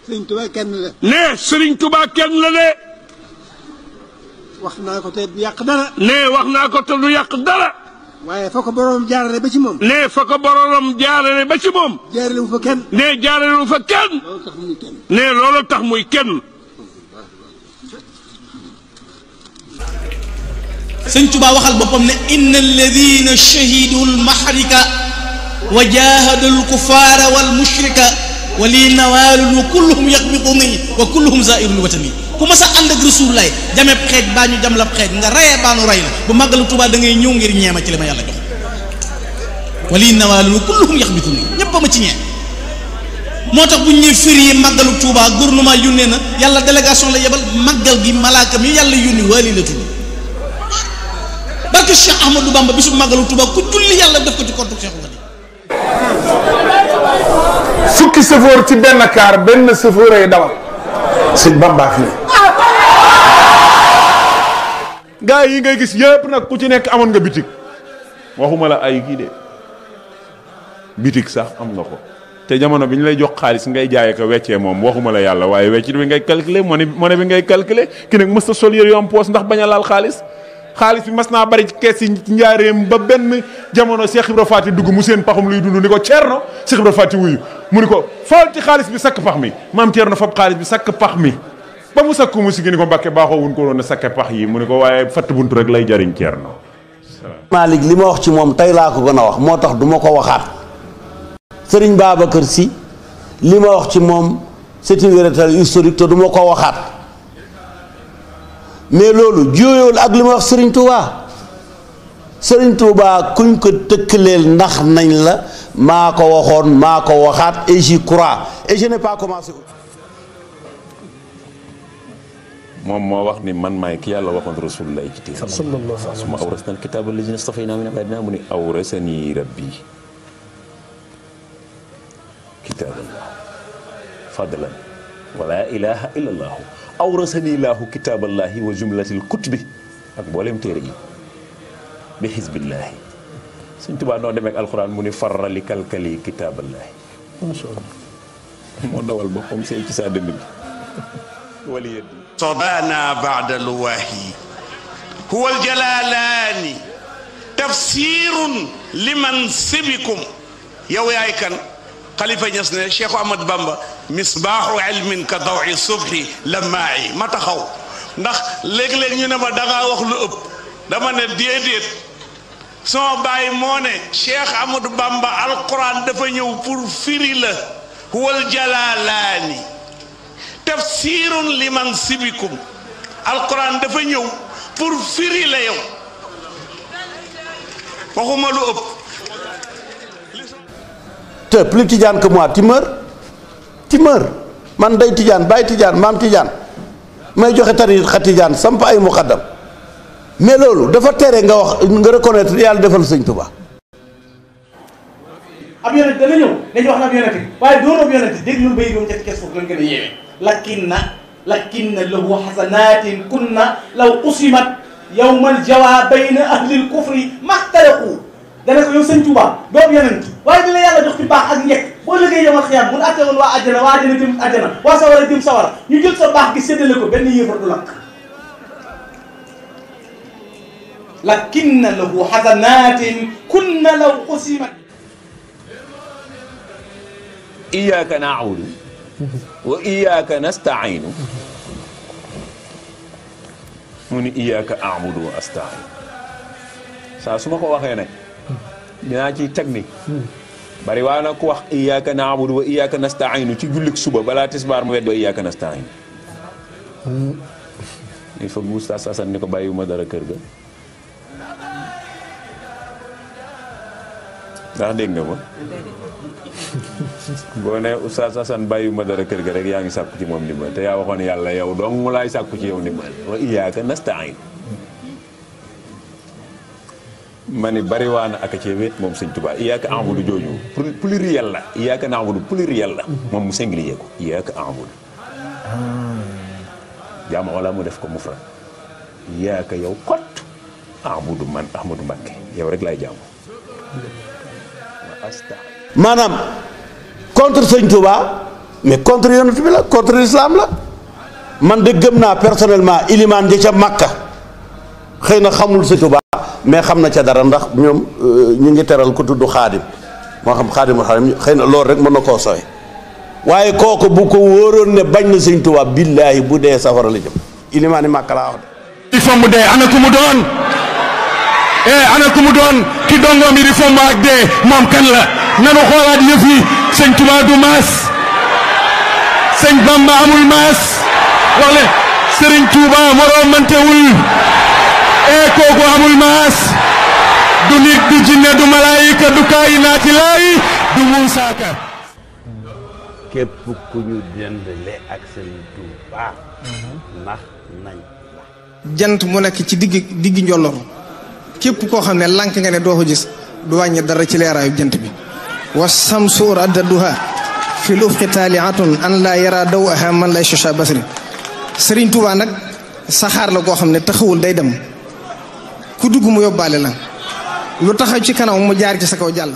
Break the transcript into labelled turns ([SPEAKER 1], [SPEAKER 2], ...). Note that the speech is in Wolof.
[SPEAKER 1] Sëriñ Tuubaa kenn la.
[SPEAKER 2] nee Sëriñ Tuubaa kenn la de.
[SPEAKER 1] wax naa ko te du yàq dara.
[SPEAKER 2] nee wax naa ko te du yàq dara.
[SPEAKER 1] waaye fa ko boroom jaarale ba ci moom.
[SPEAKER 2] nee fa ko boroom jaarale ba ci moom.
[SPEAKER 1] jaarale wu fa kenn.
[SPEAKER 2] nee jaarale wu fa kenn.
[SPEAKER 1] loolu tax muy kenn.
[SPEAKER 2] nee loolu tax muy kenn.
[SPEAKER 3] sëñ Tuubaa waxal boppam ne inna alladina shahidu almahrika wa jahadu alkuffara walmushrika wa li nawaalun wa kulluhum yaqbituni wa kulluhum zairul watani ku ma sa ànd ak Rasulullaay jameb xeej baa ñu jam la xeej nga rayee baa nu ray la bu màggalu Tuubaa da ngay ñëw ngir ñeema ci li ma yàlla jox wa li nawaalun wa kulluhum yaqbituni ñëpp a ma ci ñee moo tax bu ñuy firi màggalu Tuubaa gouvernement yónnee na yàlla délégation la yebal màggal gi malaaka mi yàlla yónni waali la tudd barke Cheikh Ahmadou Bamba bisu màggalu Tuubaa ku julli yàlla def ko ci compte Cheikh Xadim
[SPEAKER 4] fukki sëfoor ci benn kaar benn sëfoor ay dawal sëñ Bamba fi gaa yi ngay gis yëpp nag ku ci nekk amoon nga bitig waxuma la ay kii de bitig sax am nga ko te jamono bi ñu lay jox xaalis ngay jaayee ko weccee moom waxuma la yàlla waaye weccit bi ngay calculer monnaie bi ngay calculer ki nag mës ta sol yëre yu am poos ndax bañ a laal xaalis bi mas naa bari ci kees yi njaareem ba benn jamono Cheikh Ibra Faty dugg mu seen paxum luy dund ni ko Ceerno Cheikh Ibra Faty wuyu mu ni ko faal ci xaalis bi sakk pax mi maam Ceerno fab xaalis bi sakk pax mi ba mu sakku mu sigi ni ko Mbàkke baaxoo wuñ ko doon ne sakke pax yi mu ni ko waaye fatt buntu rek lay jariñ Ceerno.
[SPEAKER 5] Malick li ma wax ci moom tey laa ko gën a wax moo tax du ma ko waxaat Serigne Babacar Sy li ma wax ci moom c'est une vérité historique te du ma ko waxaat mais loolu jooyool ak li ma wax Serigne Touba Serigne Touba kuñ ko tëkkaleel ndax nañ la maa ko waxoon maa ko waxaat et j'y crois et je n'ai pas commencé.
[SPEAKER 6] moom moo wax ni man maay ki yàlla waxoon rasulullah ci téere suma awrasna alkitaaba allazina stafayna min ibadina mu ni awrasani rabbi kitaaballah fadlan wala ilaha illa allahu awrasani laahu kitaaballahi wa jumlatil kutubi ak mboolem téere yi bi xisbillahi Sëñ Tuubaa noo demee ak alxuraan mu ni farra li kalkali kitaaballahi macha allah moo dawal boppam see ci saa dënd bi wali yeddi
[SPEAKER 7] صدانا بعد لواهي هو الجلالان تفسير لمنصبكم يو ياي كان خليفة نيسنا شيخ أحمد بامبا مصباح علم كضوء الصبح لماعي ما تخاو ndax léeg-léeg ñu ne ma dangaa wax lu ëpp dama ne déedéet sama baay moo ne Cheikh Ahmadou Bamba alquran dafa ñëw pour firi la huwal jalalaani tafsirun liman sibikum alquran dafa ñëw pour firi la yow waxuma lu ëpp
[SPEAKER 5] te plus Tidiane que moi tu meurs man day Tidiane Baye Tidiane maam Tidiane may joxe tariqa Tidiane samp ay muqaddam mais loolu dafa tere nga wax nga reconnaître yàlla defal Sëñ Tuubaa.
[SPEAKER 3] ab yonent dana ñëw dañuy wax na ab yonent waaye doon ab yonent dégg lu bay doon ca kees foofu lañ gën a yéeme lakinna lahu xasanatin kunna law usimat yawmal jawa bayna ahlil kufri maxtaraqu dana ko yow Sëñ Tuubaa doo ab yonent waaye dina yàlla jox ci baax ak njëkk boo liggéey yomal xiyaam mun atte woon waa àjjana waa àjjana jëm àjjana waa sawara jëm sawara ñu jël sa baax gi séddale ko benn yéefar du lakk lakinna lahu xasanatin kunna law usimat
[SPEAKER 6] iyyaka na'budu wa iyyaka nasta'inu mu ni iyyaka a'budu wa asta'in saa su ma ko waxee nag dinaa ciy technique bari waa na ku wax iyyaka na'budu wa iyyaka nasta'inu ci jullik suba balaa tisbaar mu wedd wa iyyaka nasta'in il faut que Oustaz Assane ni ko bàyyiwuma dara kër ga ndax dégg nga ma boo ne Oustaz Assane bàyyiwuma dara kër ga rek yaa ngi sàkku ci moom ndimbal te yaa waxoon yàlla yow dong mu laay sàkku ci yow ndimbal wa iyyaka nasta'in ma ni bari waa na ak a cee wéet moom Sëñ Tuubaa iyyaka a'budu jooju pluriel la iyyaka na'budu pluriel la moom mu singulier ko iyyaka a'budu jaama wala mu def ko mufrad iyyaka yow kot a'budu man Ahmadou Mbacké yow rek laay jaamu
[SPEAKER 5] maanaam contre sëñ Touba mais contre yonent bi la contre l'islam la man de gëm naa personnellement ilimaan ja ca Makka xëy na xamul sëñ Touba mais xam na ca dara ndax ñoom ñu ngi teral ku tudd xaadim moo xam xaadimul xaadim xëy na loolu rek mën na koo sowe waaye kooku bu ko wóoroon ne bañ na sëñ Touba billaahi bu dee safara la jëm ilimaani Makka laa wax
[SPEAKER 2] di fomb dee ana ku mu doon ana ku mu doon ki dongoom yi di fomb ak dee moom kan la nanu xoolaat yëf yi sëñ Touba du maas sëñ Bamba amul maas wax le sëriñ Touba moroom mantewul kooku amul maas du nit du jinne du malaayika du kaayinaati laay du Muusaa Ka
[SPEAKER 8] képp ku ñu dendale ak sëriñ Touba ndax nañ
[SPEAKER 1] jant mu nekk ci digg njolloor képp koo xam ne lànk nga ne doo ko gis du wàññi dara ci leeraayu jant bi wa samsu raddaduha fi l ufqi taaliatun an laa yara dawaha man lay shasha basri sëriñ Touba nag saxaar la koo xam ne taxawul day dem ku dugg mu yóbbaale la lu taxaw ci kanam mu jaar ci sa kaw jàll